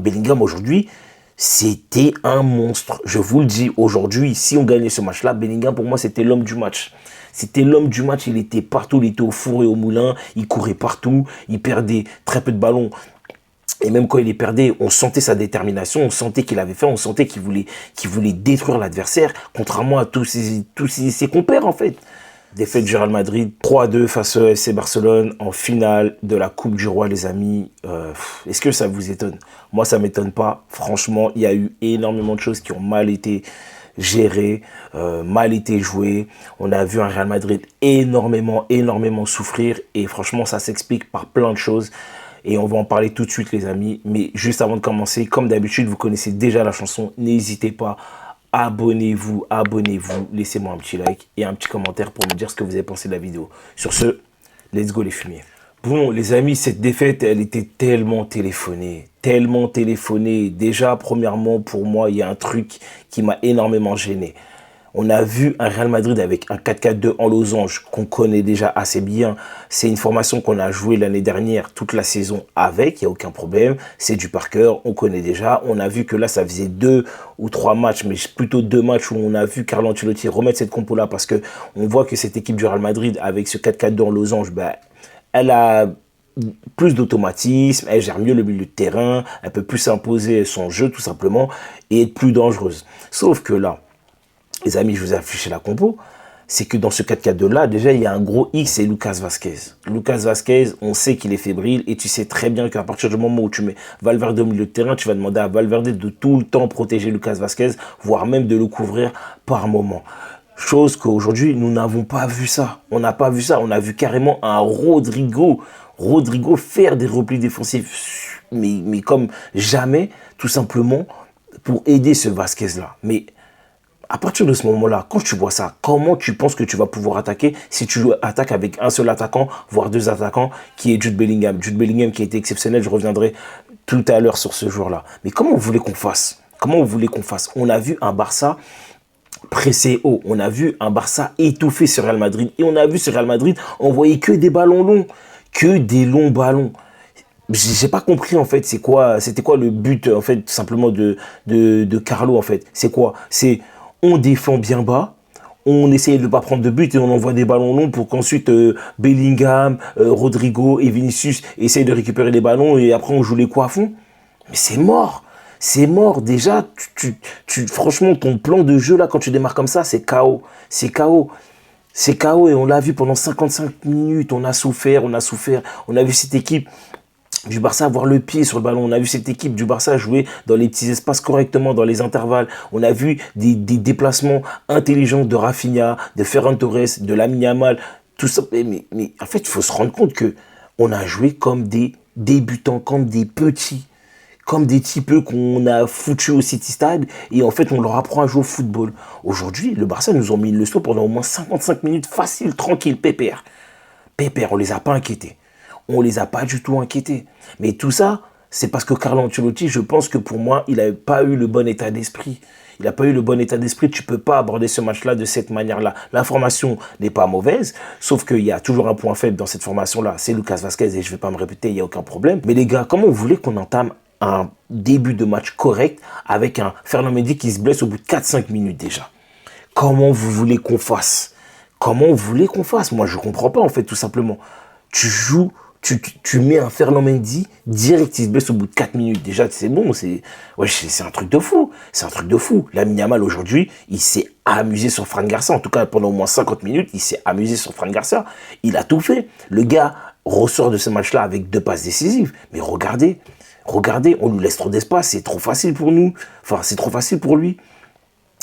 Bellingham aujourd'hui, c'était un monstre. Je vous le dis, aujourd'hui, si on gagnait ce match-là, Bellingham, pour moi, c'était l'homme du match. C'était l'homme du match, il était partout, il était au four et au moulin, il courait partout, il perdait très peu de ballons. Et même quand il les perdait, on sentait sa détermination, on sentait qu'il avait faim, on sentait qu'il voulait détruire l'adversaire, contrairement à tous ses compères, en fait. Défaite du Real Madrid, 3-2 face au FC Barcelone en finale de la Coupe du Roi, les amis. Est-ce que ça vous étonne? Moi, ça m'étonne pas. Franchement, il y a eu énormément de choses qui ont mal été gérées, mal été jouées. On a vu un Real Madrid énormément souffrir. Et franchement, ça s'explique par plein de choses. Et on va en parler tout de suite, les amis. Mais juste avant de commencer, comme d'habitude, vous connaissez déjà la chanson. N'hésitez pas. Abonnez-vous, laissez-moi un petit like et un petit commentaire pour me dire ce que vous avez pensé de la vidéo. Sur ce, let's go les fumiers. Bon, les amis, cette défaite, elle était tellement téléphonée. Déjà, premièrement, pour moi, il y a un truc qui m'a énormément gêné. On a vu un Real Madrid avec un 4-4-2 en losange qu'on connaît déjà assez bien. C'est une formation qu'on a jouée l'année dernière, toute la saison avec, il n'y a aucun problème. C'est du par cœur, on connaît déjà. On a vu que là, ça faisait 2 ou 3 matchs, mais plutôt 2 matchs où on a vu Carlo Ancelotti remettre cette compo-là parce que on voit que cette équipe du Real Madrid, avec ce 4-4-2 en losange, elle a plus d'automatisme, elle gère mieux le milieu de terrain, elle peut plus imposer son jeu tout simplement et être plus dangereuse. Sauf que là, les amis, je vous ai affiché la compo, c'est que dans ce 4-4-2 là, déjà, il y a un gros X, c'est Lucas Vazquez. Lucas Vazquez, on sait qu'il est fébrile et tu sais très bien qu'à partir du moment où tu mets Valverde au milieu de terrain, tu vas demander à Valverde de tout le temps protéger Lucas Vazquez, voire même de le couvrir par moment. Chose qu'aujourd'hui, nous n'avons pas vu ça. On n'a pas vu ça. On a vu carrément un Rodrigo faire des replis défensifs, mais comme jamais, tout simplement, pour aider ce Vazquez-là. Mais à partir de ce moment-là, quand tu vois ça, comment tu penses que tu vas pouvoir attaquer si tu attaques avec un seul attaquant, voire 2 attaquants, qui est Jude Bellingham. Jude Bellingham qui a été exceptionnel, je reviendrai tout à l'heure sur ce joueur-là. Mais comment vous voulez qu'on fasse? On a vu un Barça pressé haut, on a vu un Barça étouffé sur Real Madrid, et on a vu ce Real Madrid envoyer que des ballons longs, que des longs ballons. J'ai pas compris en fait, c'était quoi le but en fait, tout simplement de Carlo en fait. C'est quoi? C'est on défend bien bas, on essaye de ne pas prendre de but et on envoie des ballons longs pour qu'ensuite Bellingham, Rodrigo et Vinicius essayent de récupérer les ballons et après on joue les coups à fond. Mais c'est mort. C'est mort. Déjà, franchement, ton plan de jeu là, quand tu démarres comme ça, c'est KO. C'est KO. C'est KO et on l'a vu pendant 55 minutes. On a souffert. On a vu cette équipe du Barça avoir le pied sur le ballon. On a vu cette équipe du Barça jouer dans les petits espaces correctement, dans les intervalles. On a vu des déplacements intelligents de Rafinha, de Ferran Torres, de Lamine Yamal. Tout ça. Mais en fait, il faut se rendre compte que on a joué comme des débutants, comme des petits, comme des petits peu qu'on a foutus au City Stade et en fait, on leur apprend à jouer au football. Aujourd'hui, le Barça nous ont mis le saut pendant au moins 55 minutes facile, tranquille, pépère. Pépère, on les a pas inquiétés. On les a pas du tout inquiétés. Mais tout ça, c'est parce que Carlo Ancelotti, je pense que pour moi, il n'avait pas eu le bon état d'esprit. Il n'a pas eu le bon état d'esprit. Tu peux pas aborder ce match-là de cette manière-là. L'information n'est pas mauvaise, sauf qu'il y a toujours un point faible dans cette formation-là. C'est Lucas Vazquez et je vais pas me répéter, il n'y a aucun problème. Mais les gars, comment vous voulez qu'on entame un début de match correct avec un Ferland Mendy qui se blesse au bout de 4-5 minutes déjà? Comment vous voulez qu'on fasse? Moi, je comprends pas, en fait, tout simplement. Tu joues... Tu mets un Ferland Mendy, direct, il se blesse au bout de 4 minutes. Déjà, c'est bon, c'est un truc de fou. Lamine Yamal, aujourd'hui, il s'est amusé sur Fran Garcia. En tout cas, pendant au moins 50 minutes, il s'est amusé sur Fran Garcia. Il a tout fait. Le gars ressort de ce match-là avec 2 passes décisives. Mais regardez, on lui laisse trop d'espace. C'est trop facile pour nous. Enfin, c'est trop facile pour lui.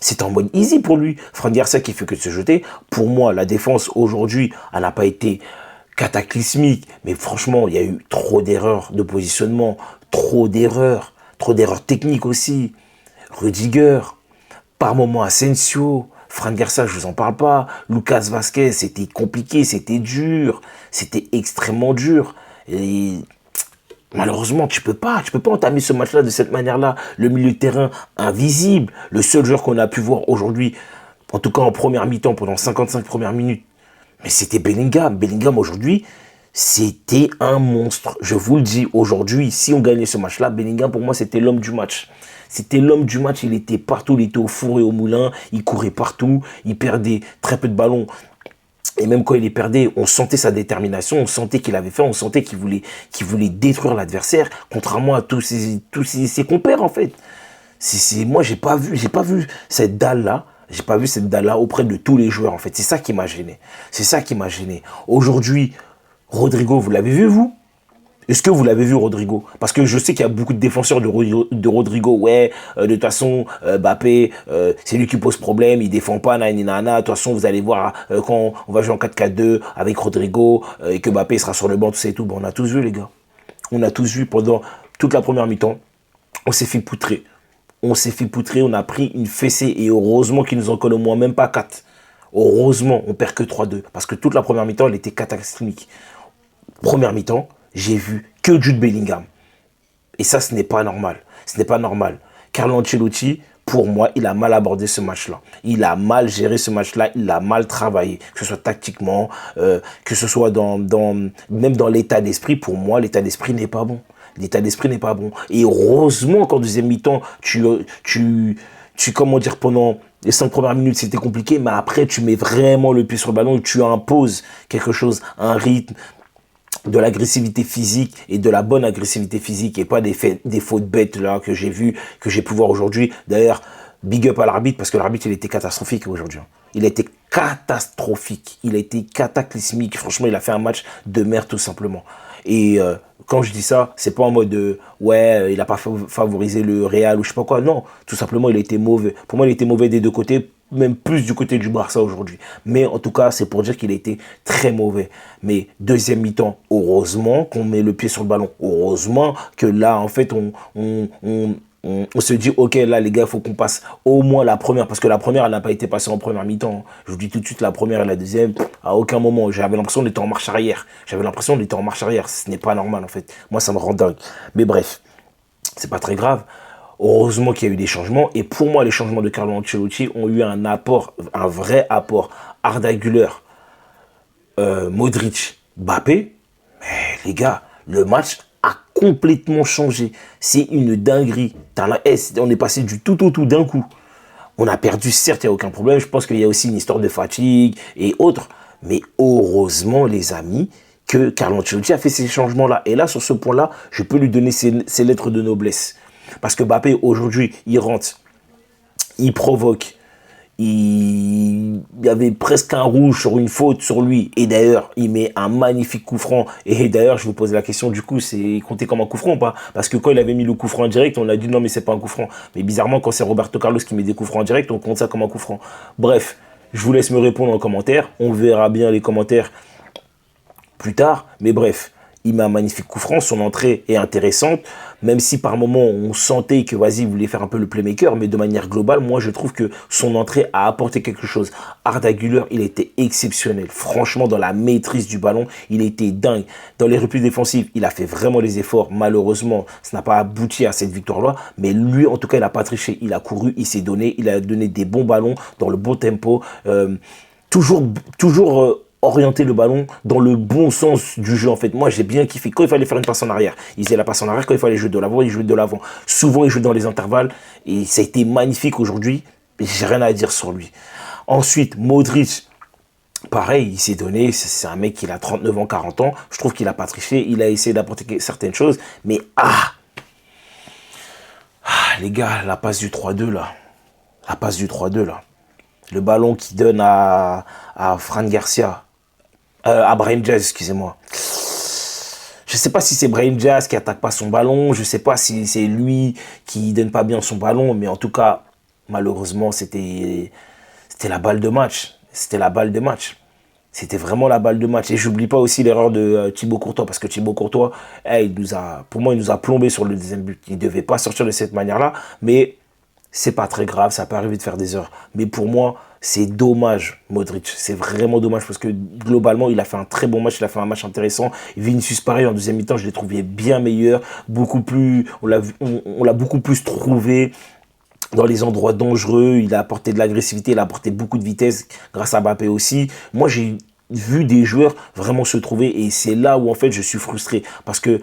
C'est en mode easy pour lui. Fran Garcia qui fait que de se jeter. Pour moi, la défense, aujourd'hui, elle n'a pas été cataclysmique, mais franchement, il y a eu trop d'erreurs de positionnement, trop d'erreurs techniques aussi. Rudiger, par moments Asensio, Fran Garcia, je vous en parle pas. Lucas Vazquez, c'était compliqué, c'était dur, c'était extrêmement dur. Et malheureusement, tu peux pas entamer ce match-là de cette manière-là. Le milieu de terrain invisible, le seul joueur qu'on a pu voir aujourd'hui, en tout cas en première mi-temps, pendant 55 premières minutes, mais c'était Bellingham. Bellingham, aujourd'hui, C'était un monstre. Je vous le dis, aujourd'hui, si on gagnait ce match-là, Bellingham, pour moi, c'était l'homme du match. C'était l'homme du match, il était partout, il était au four et au moulin, il courait partout, il perdait très peu de ballons. Et même quand il les perdait, on sentait sa détermination, on sentait qu'il avait faim, on sentait qu'il voulait détruire l'adversaire, contrairement à tous ses compères, en fait. Moi, j'ai pas vu cette dalle-là. J'ai pas vu cette dalle-là auprès de tous les joueurs, en fait. C'est ça qui m'a gêné. C'est ça qui m'a gêné. Aujourd'hui, Rodrigo, vous l'avez vu, vous? Est-ce que vous l'avez vu, Rodrigo? Parce que je sais qu'il y a beaucoup de défenseurs de Rodrigo. Ouais, de toute façon, Mbappé, c'est lui qui pose problème. Il défend pas, nana. De toute façon, vous allez voir quand on va jouer en 4-4-2 avec Rodrigo et que Mbappé sera sur le banc, tout ça et tout. Bon, on a tous vu, les gars. On a tous vu pendant toute la première mi-temps. On s'est fait poutrer. On s'est fait poutrer. On a pris une fessée. Et heureusement qu'ils nous en collent au moins même pas 4. Heureusement, on perd que 3-2. Parce que toute la première mi-temps, elle était catastrophique. Première mi-temps, j'ai vu que Jude Bellingham. Et ça, ce n'est pas normal. Ce n'est pas normal. Carlo Ancelotti, pour moi, il a mal abordé ce match-là. Il a mal géré ce match-là. Il a mal travaillé. Que ce soit tactiquement, que ce soit même dans l'état d'esprit. Pour moi, l'état d'esprit n'est pas bon. L'état d'esprit n'est pas bon. Et heureusement qu'en deuxième mi-temps, comment dire, pendant les 5 premières minutes, c'était compliqué. Mais après, tu mets vraiment le pied sur le ballon et tu imposes quelque chose, un rythme, de l'agressivité physique et de la bonne agressivité physique et pas des fautes bêtes là que j'ai pu voir aujourd'hui. D'ailleurs, big up à l'arbitre parce que l'arbitre il était catastrophique aujourd'hui. Il a été catastrophique, il a été cataclysmique. Franchement, il a fait un match de merde tout simplement. Et quand je dis ça, c'est pas en mode ouais, il a pas favorisé le Real ou je sais pas quoi. Non, tout simplement, il a été mauvais. Pour moi, il était mauvais des deux côtés, même plus du côté du Barça aujourd'hui. Mais en tout cas, c'est pour dire qu'il a été très mauvais. Mais deuxième mi-temps, heureusement qu'on met le pied sur le ballon. Heureusement que là, en fait, on se dit, ok, là, les gars, il faut qu'on passe au moins la première. Parce que la première, elle n'a pas été passée en première mi-temps. Je vous dis tout de suite, la première et la deuxième, à aucun moment. J'avais l'impression d'être en marche arrière. Ce n'est pas normal, en fait. Moi, ça me rend dingue. Mais bref, c'est pas très grave. Heureusement qu'il y a eu des changements. Et pour moi, les changements de Carlo Ancelotti ont eu un apport, un vrai apport. Arda Güler, Modric, Mbappé. Mais les gars, le match a complètement changé. C'est une dinguerie. On est passé du tout au tout d'un coup. On a perdu, certes, il n'y a aucun problème. Je pense qu'il y a aussi une histoire de fatigue et autres. Mais heureusement, les amis, que Carlo Ancelotti a fait ces changements-là. Et là, sur ce point-là, je peux lui donner ses lettres de noblesse. Parce que Mbappé, aujourd'hui, il rentre, il provoque, il y avait presque un rouge sur une faute sur lui. Et d'ailleurs, il met un magnifique coup franc. Et d'ailleurs, je vous pose la question, du coup, c'est compté comme un coup franc ou pas? Parce que quand il avait mis le coup franc en direct, on a dit non, mais c'est pas un coup franc. Mais bizarrement, quand c'est Roberto Carlos qui met des coups francs en direct, on compte ça comme un coup franc. Bref, je vous laisse me répondre en commentaire. On verra bien les commentaires plus tard. Mais bref, il met un magnifique coup franc, son entrée est intéressante, même si par moment on sentait que vas-y, il voulait faire un peu le playmaker, mais de manière globale, moi je trouve que son entrée a apporté quelque chose. Arda Güler, il était exceptionnel, franchement dans la maîtrise du ballon, il était dingue. Dans les replis défensifs, il a fait vraiment les efforts, malheureusement, ça n'a pas abouti à cette victoire-là, mais lui en tout cas, il n'a pas triché, il a couru, il s'est donné, il a donné des bons ballons dans le bon tempo, toujours orienter le ballon dans le bon sens du jeu en fait. Moi j'ai bien kiffé. Quand il fallait faire une passe en arrière, il faisait la passe en arrière. Quand il fallait jouer de l'avant, il jouait de l'avant. Souvent il jouait dans les intervalles et ça a été magnifique aujourd'hui. J'ai rien à dire sur lui. Ensuite, Modric, pareil, il s'est donné. C'est un mec qui a 39 ans, 40 ans. Je trouve qu'il a pas triché. Il a essayé d'apporter certaines choses. Mais les gars, la passe du 3-2 là. La passe du 3-2 là. Le ballon qui donne à Fran Garcia. À Brahim Diaz, excusez-moi. Je ne sais pas si c'est Brahim Diaz qui attaque pas son ballon. Je ne sais pas si c'est lui qui donne pas bien son ballon. Mais en tout cas, malheureusement, c'était la balle de match. C'était la balle de match. C'était vraiment la balle de match. Et j'oublie pas aussi l'erreur de Thibaut Courtois. Parce que Thibaut Courtois, pour moi, il nous a plombé sur le deuxième but. Il ne devait pas sortir de cette manière-là. Mais c'est pas très grave. Ça peut arriver de faire des erreurs. Mais pour moi, c'est dommage, Modric. C'est vraiment dommage parce que globalement, il a fait un très bon match. Il a fait un match intéressant. Vinicius, pareil, en deuxième mi-temps, je l'ai trouvé bien meilleur. Beaucoup plus, on l'a beaucoup plus trouvé dans les endroits dangereux. Il a apporté de l'agressivité. Il a apporté beaucoup de vitesse grâce à Mbappé aussi. Moi, vu des joueurs vraiment se trouver. Et c'est là où, en fait, je suis frustré. Parce que,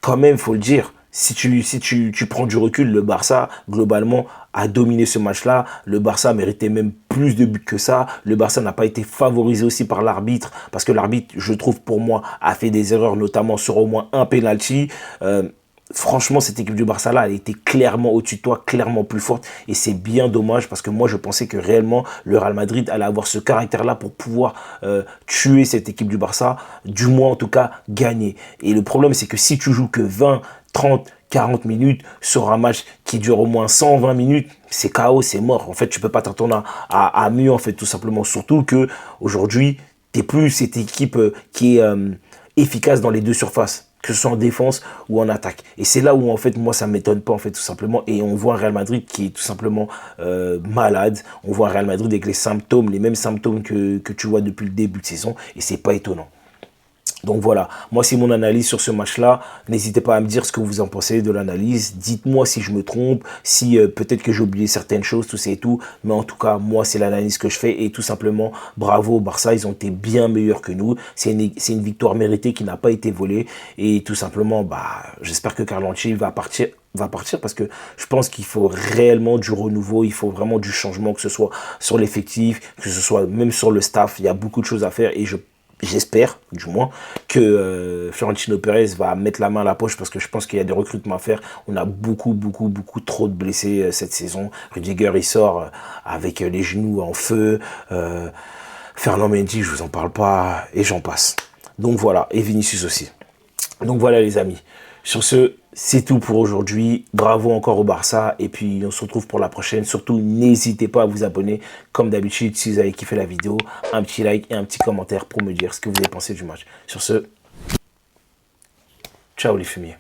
quand même, faut le dire, si tu prends du recul, le Barça, globalement, a dominé ce match-là. Le Barça méritait même plus de buts que ça. Le Barça n'a pas été favorisé aussi par l'arbitre, parce que l'arbitre, je trouve, pour moi, a fait des erreurs, notamment sur au moins un penalty. Franchement, cette équipe du Barça-là, elle était clairement au-dessus de toi, clairement plus forte. Et c'est bien dommage parce que moi, je pensais que réellement, le Real Madrid allait avoir ce caractère-là pour pouvoir tuer cette équipe du Barça, du moins en tout cas gagner. Et le problème, c'est que si tu joues que 20, 30, 40 minutes sur un match qui dure au moins 120 minutes, c'est KO, c'est mort. En fait, tu peux pas t'attendre à mieux, en fait, tout simplement. Surtout que aujourd'hui, t'es plus cette équipe qui est efficace dans les deux surfaces, que ce soit en défense ou en attaque. Et c'est là où, en fait, moi, ça ne m'étonne pas, en fait, tout simplement. Et on voit un Real Madrid qui est tout simplement malade. On voit un Real Madrid avec les mêmes symptômes que tu vois depuis le début de saison. Et c'est pas étonnant. Donc voilà, moi c'est mon analyse sur ce match-là. N'hésitez pas à me dire ce que vous en pensez de l'analyse. Dites-moi si je me trompe, si peut-être que j'ai oublié certaines choses, tout ça et tout. Mais en tout cas, moi c'est l'analyse que je fais. Et tout simplement, bravo au Barça, ils ont été bien meilleurs que nous. C'est une victoire méritée qui n'a pas été volée. Et tout simplement, j'espère que Carlo Ancelotti va partir parce que je pense qu'il faut réellement du renouveau, il faut vraiment du changement, que ce soit sur l'effectif, que ce soit même sur le staff. Il y a beaucoup de choses à faire et j'espère, du moins, que Florentino Pérez va mettre la main à la poche parce que je pense qu'il y a des recrutements à faire. On a beaucoup trop de blessés cette saison. Rudiger, il sort avec les genoux en feu. Ferland Mendy, je vous en parle pas, et j'en passe. Donc voilà, et Vinicius aussi. Donc voilà les amis. Sur ce, c'est tout pour aujourd'hui. Bravo encore au Barça. Et puis, on se retrouve pour la prochaine. Surtout, n'hésitez pas à vous abonner. Comme d'habitude, si vous avez kiffé la vidéo, un petit like et un petit commentaire pour me dire ce que vous avez pensé du match. Sur ce, ciao les fumiers.